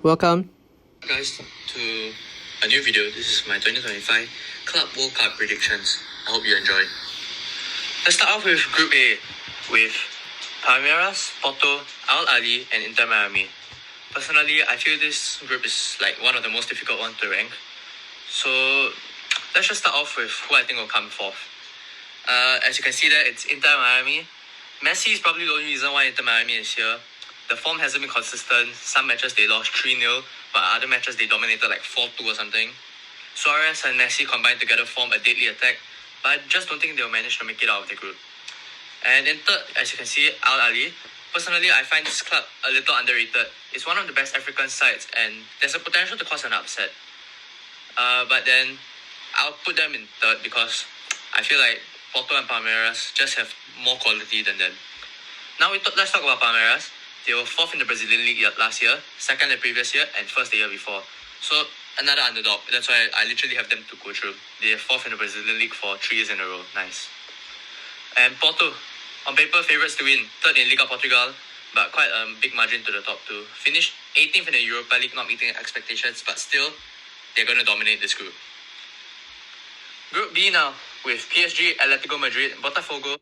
Welcome. Guys, to a new video. This is my 2025 Club World Cup predictions. I hope you enjoy. Let's start off with Group A with Palmeiras, Porto, Al Ahly, and Inter Miami. Personally, I feel this group is like one of the most difficult ones to rank. So let's just start off with who I think will come fourth. As you can see there, it's Inter Miami. Messi is probably the only reason why Inter Miami is here. The form hasn't been consistent. Some matches they lost 3-0, but other matches they dominated like 4-2 or something. Suarez and Messi combined together form a deadly attack, but I just don't think they'll manage to make it out of the group. And in third, as you can see, Al Ahly. Personally, I find this club a little underrated. It's one of the best African sides, and there's a potential to cause an upset. But then I'll put them in third because I feel like Porto and Palmeiras just have more quality than them. Now let's talk about Palmeiras. They were fourth in the Brazilian League last year, second the previous year, and first the year before. So another underdog. That's why I literally have them to go through. They are fourth in the Brazilian League for 3 years in a row. Nice. And Porto, on paper, favourites to win. Third in Liga Portugal, but quite a big margin to the top two. Finished 18th in the Europa League, not meeting expectations, but still, they're going to dominate this group. Group B now, with PSG, Atletico Madrid, Botafogo,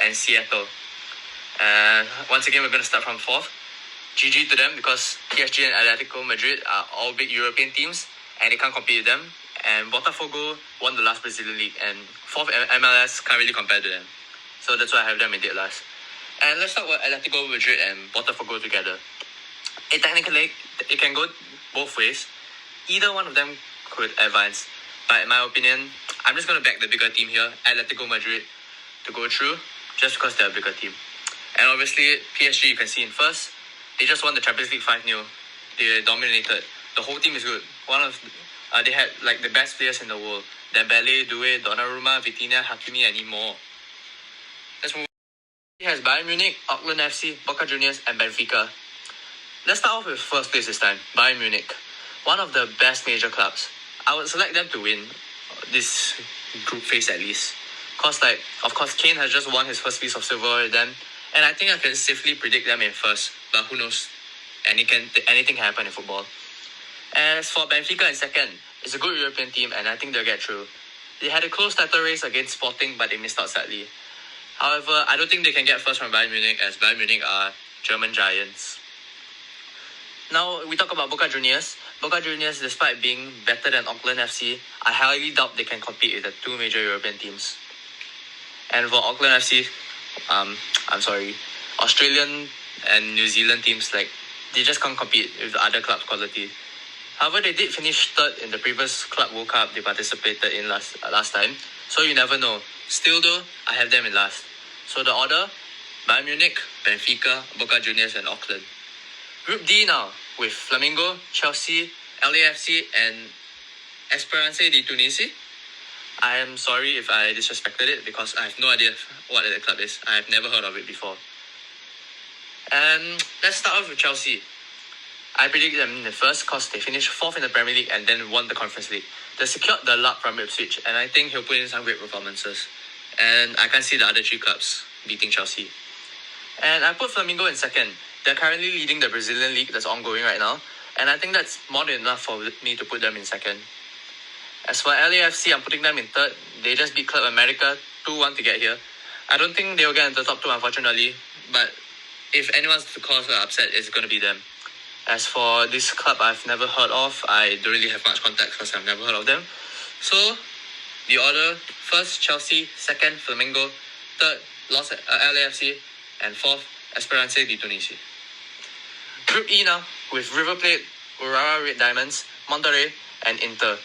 and Seattle. Once again, we're going to start from fourth. GG to them because PSG and Atletico Madrid are all big European teams and they can't compete with them. And Botafogo won the last Brazilian League and fourth MLS can't really compare to them. So that's why I have them in dead last. And let's talk about Atletico Madrid and Botafogo together. Technically, it can go both ways. Either one of them could advance. But in my opinion, I'm just going to back the bigger team here, Atletico Madrid, to go through just because they're a bigger team. And obviously, PSG you can see in first. They just won the Champions League 5-0. They dominated. The whole team is good. They had like the best players in the world. Dembele, Doué, Donnarumma, Vitinha, Hakimi, and more. Let's move on. He has Bayern Munich, Auckland FC, Boca Juniors, and Benfica. Let's start off with first place this time, Bayern Munich. One of the best major clubs. I would select them to win this group phase at least. Of course, Kane has just won his first piece of silver with them. And I think I can safely predict them in first. But who knows? Anything can happen in football. As for Benfica in second, it's a good European team and I think they'll get through. They had a close title race against Sporting, but they missed out sadly. However, I don't think they can get first from Bayern Munich as Bayern Munich are German giants. Now, we talk about Boca Juniors. Boca Juniors, despite being better than Auckland FC, I highly doubt they can compete with the two major European teams. And for Auckland FC, I'm sorry, Australian and New Zealand teams, they just can't compete with the other club's quality. However, they did finish third in the previous Club World Cup they participated in last time, so you never know. Still though, I have them in last. So the order, Bayern Munich, Benfica, Boca Juniors and Auckland. Group D now, with Flamengo, Chelsea, LAFC and Esperance de Tunisia. I am sorry if I disrespected it because I have no idea what the club is. I have never heard of it before. And let's start off with Chelsea. I predict them in the first because they finished fourth in the Premier League and then won the Conference League. They secured the luck from Ipswich and I think he'll put in some great performances. And I can't see the other three clubs beating Chelsea. And I put Flamengo in second. They're currently leading the Brazilian League that's ongoing right now. And I think that's more than enough for me to put them in second. As for LAFC, I'm putting them in third. They just beat Club America 2-1 to get here. I don't think they'll get into the top two, unfortunately. But if anyone's to cause an upset, it's going to be them. As for this club I've never heard of, I don't really have much context because I've never heard of them. So, the order, first Chelsea, second Flamengo, third LAFC, and fourth Esperance de Tunisia. Group E now, with River Plate, Urawa Red Diamonds, Monterrey, and Inter.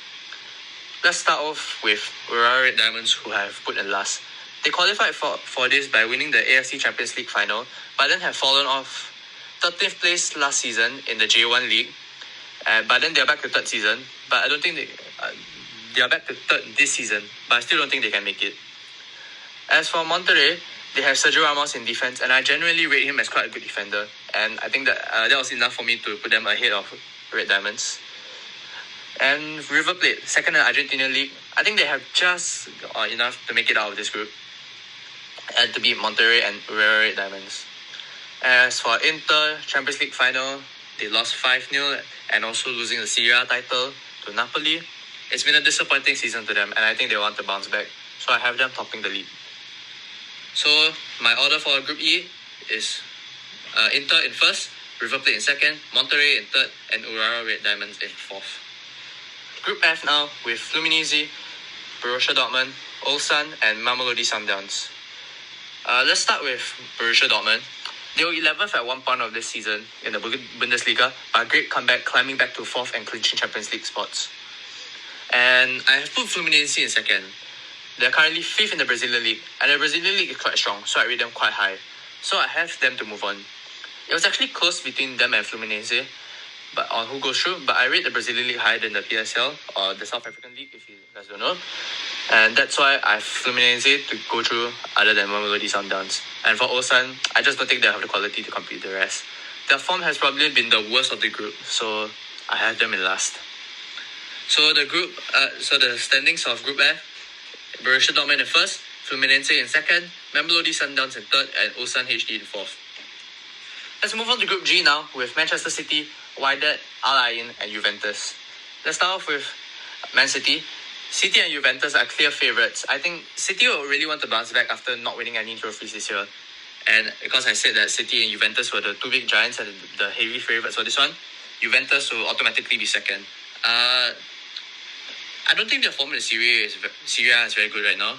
Let's start off with Urawa Red Diamonds, who I have put in last. They qualified for this by winning the AFC Champions League final, but then have fallen off 13th place last season in the J1 League. But then they're back to third season. But I don't think they are back to third this season. But I still don't think they can make it. As for Monterrey, they have Sergio Ramos in defense, and I genuinely rate him as quite a good defender. And I think that was enough for me to put them ahead of Red Diamonds. And River Plate, second in the Argentinian League. I think they have just enough to make it out of this group and to beat Monterrey and Urawa Red Diamonds. As for Inter, Champions League final, they lost 5-0 and also losing the Serie A title to Napoli. It's been a disappointing season to them and I think they want to bounce back. So I have them topping the league. So my order for Group E is Inter in first, River Plate in second, Monterrey in third, and Urawa Red Diamonds in fourth. Group F now with Fluminense, Borussia Dortmund, Ulsan, and Mamelodi Sundowns. Let's start with Borussia Dortmund. They were 11th at one point of this season in the Bundesliga, but a great comeback, climbing back to 4th and clinching Champions League spots. And I have put Fluminense in second. They're currently 5th in the Brazilian League, and the Brazilian League is quite strong, so I rate them quite high. So I have them to move on. It was actually close between them and Fluminense, but on who goes through. But I rate the Brazilian League higher than the PSL or the South African League, if you guys don't know. And that's why I have Fluminense to go through other than Mamelodi Sundowns. And for Ulsan, I just don't think they have the quality to compete the rest. Their form has probably been the worst of the group, so I have them in last. So the standings of Group F: Borussia Dortmund in first, Fluminense in second, Mamelodi Sundowns in third, and Ulsan HD in fourth. Let's move on to Group G now with Manchester City, Wydad, Al Ain, and Juventus. Let's start off with Man City. City and Juventus are clear favourites. I think City will really want to bounce back after not winning any trophies this year. And because I said that City and Juventus were the two big giants and the heavy favourites for this one, Juventus will automatically be second. I don't think their form in Serie A is very good right now.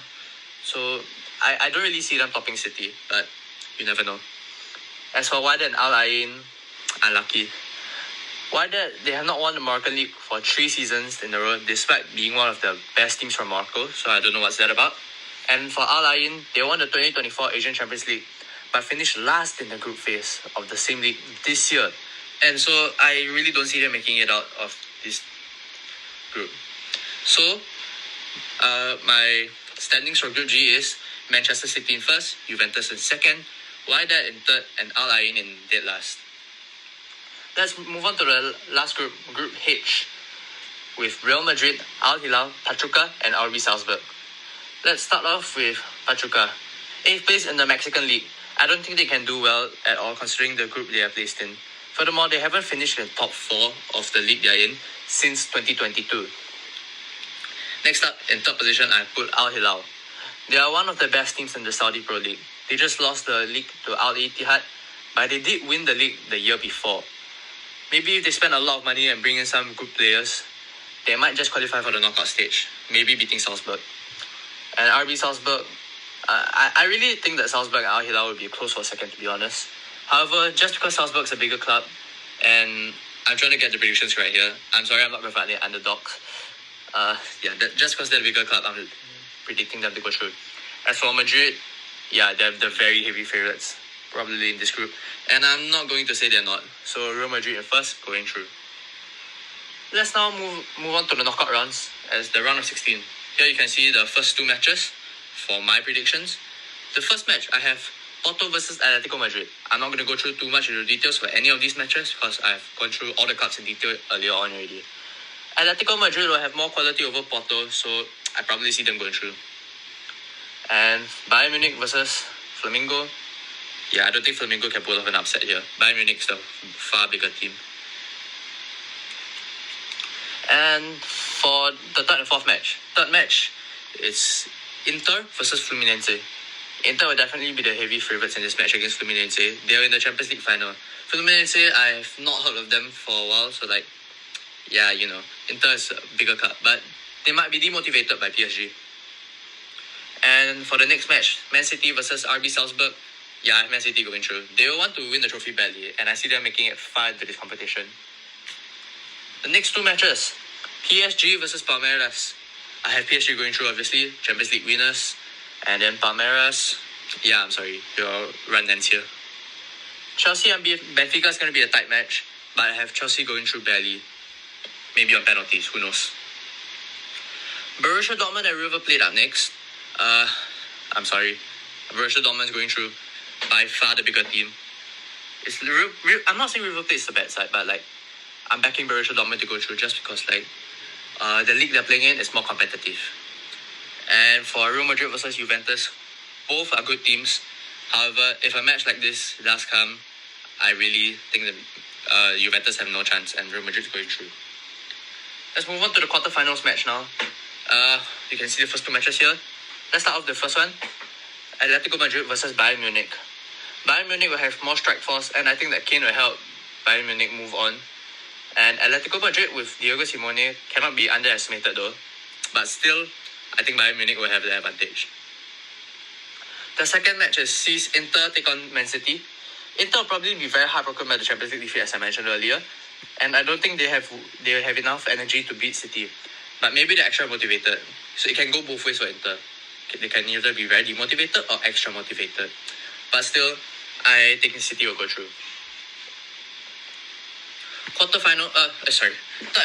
So I don't really see them topping City, but you never know. As for Wydad and Al Ain, unlucky. Wydad, they have not won the Moroccan League for 3 seasons in a row, despite being one of the best teams from Morocco, so I don't know what's that about. And for Al Ain, they won the 2024 Asian Champions League, but finished last in the group phase of the same league this year. And so I really don't see them making it out of this group. So, my standings for Group G is Manchester City in first, Juventus in second, Wydad in third, and Al Ain in dead last. Let's move on to the last group, Group H, with Real Madrid, Al Hilal, Pachuca, and RB Salzburg. Let's start off with Pachuca. 8th place in the Mexican League. I don't think they can do well at all considering the group they are placed in. Furthermore, they haven't finished in the top 4 of the league they are in since 2022. Next up, in third position, I put Al Hilal. They are one of the best teams in the Saudi Pro League. They just lost the league to Al Ittihad, but they did win the league the year before. Maybe if they spend a lot of money and bring in some good players, they might just qualify for the knockout stage, maybe beating Salzburg. And RB Salzburg, I really think that Salzburg and Al Hilal will be close for a second, to be honest. However, just because Salzburg is a bigger club, and I'm trying to get the predictions right here. I'm sorry, I'm not going to find the underdogs. Just because they're a bigger club, I'm predicting them to go through. As for Madrid, they're the very heavy favourites, probably in this group. And I'm not going to say they're not. So Real Madrid in first, going through. Let's now move on to the knockout rounds as the round of 16. Here you can see the first 2 matches for my predictions. The first match, I have Porto versus Atletico Madrid. I'm not going to go through too much into details for any of these matches because I've gone through all the clubs in detail earlier on already. Atletico Madrid will have more quality over Porto, so I probably see them going through. And Bayern Munich versus Flamengo. I don't think Flamengo can pull off an upset here. Bayern Munich's the far bigger team. And for the third and fourth match. Third match is Inter versus Fluminense. Inter will definitely be the heavy favourites in this match against Fluminense. They are in the Champions League final. Fluminense, I have not heard of them for a while, so Inter is a bigger club, but they might be demotivated by PSG. And for the next match, Man City versus RB Salzburg, I have Man City going through. They will want to win the trophy badly, and I see them making it far into this competition. The next 2 matches, PSG versus Palmeiras. I have PSG going through, obviously, Champions League winners. And then Palmeiras, your run ends here. Chelsea and Benfica is going to be a tight match, but I have Chelsea going through barely. Maybe on penalties, who knows. Borussia Dortmund and River Plate up next. Borussia Dortmund is going through, by far the bigger team. I'm not saying River Plate is the bad side, but I'm backing Borussia Dortmund to go through just because the league they're playing in is more competitive. And for Real Madrid versus Juventus, both are good teams. However, if a match like this does come, I really think that Juventus have no chance and Real Madrid is going through. Let's move on to the quarterfinals match now. You can see the first two matches here. Let's start off the first one. Atletico Madrid versus Bayern Munich. Bayern Munich will have more strike force, and I think that Kane will help Bayern Munich move on. And Atletico Madrid with Diego Simeone cannot be underestimated though. But still, I think Bayern Munich will have the advantage. The second match sees Inter take on Man City. Inter will probably be very heartbroken by the Champions League defeat, as I mentioned earlier. And I don't think they have enough energy to beat City. But maybe they're extra motivated. So it can go both ways for Inter. They can either be very demotivated or extra motivated. But still, I think City will go through. Third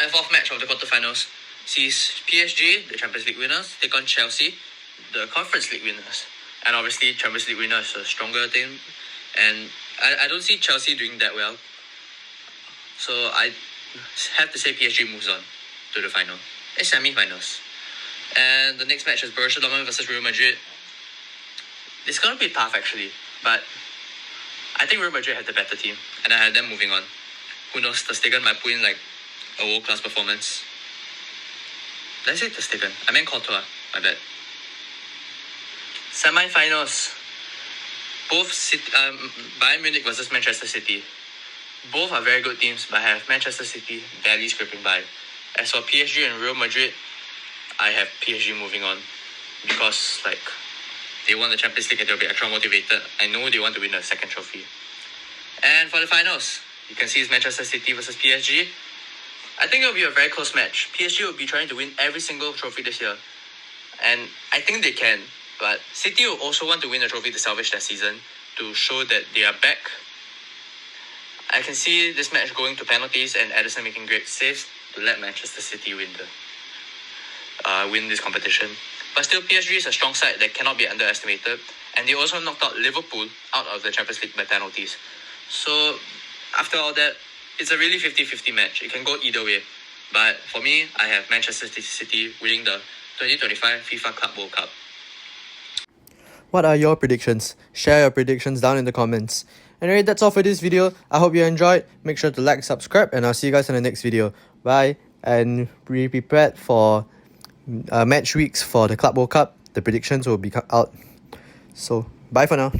and fourth match of the quarterfinals sees PSG, the Champions League winners, take on Chelsea, the Conference League winners. And obviously, Champions League winners is a stronger team. And I don't see Chelsea doing that well. So I have to say PSG moves on to the final. It's semi-finals. And the next match is Borussia Dortmund versus Real Madrid. It's going to be tough actually. But I think Real Madrid had the better team. And I had them moving on. Who knows, Ter Stegen might put in like a world-class performance. Did I say Ter Stegen? I meant Courtois. My bad. Semi-finals. Both Bayern Munich versus Manchester City. Both are very good teams, but I have Manchester City barely scraping by. As for PSG and Real Madrid, I have PSG moving on. Because they won the Champions League and they'll be extra motivated. I know they want to win the second trophy. And for the finals, you can see it's Manchester City versus PSG. I think it'll be a very close match. PSG will be trying to win every single trophy this year. And I think they can. But City will also want to win a trophy to salvage their season, to show that they are back. I can see this match going to penalties and Ederson making great saves to let Manchester City win this competition. But still, PSG is a strong side that cannot be underestimated. And they also knocked out Liverpool out of the Champions League by penalties. So, after all that, it's a really 50-50 match. It can go either way. But for me, I have Manchester City winning the 2025 FIFA Club World Cup. What are your predictions? Share your predictions down in the comments. Anyway, that's all for this video. I hope you enjoyed. Make sure to like, subscribe, and I'll see you guys in the next video. Bye. And be prepared for match weeks for the Club World Cup. The predictions will be out. So, bye for now.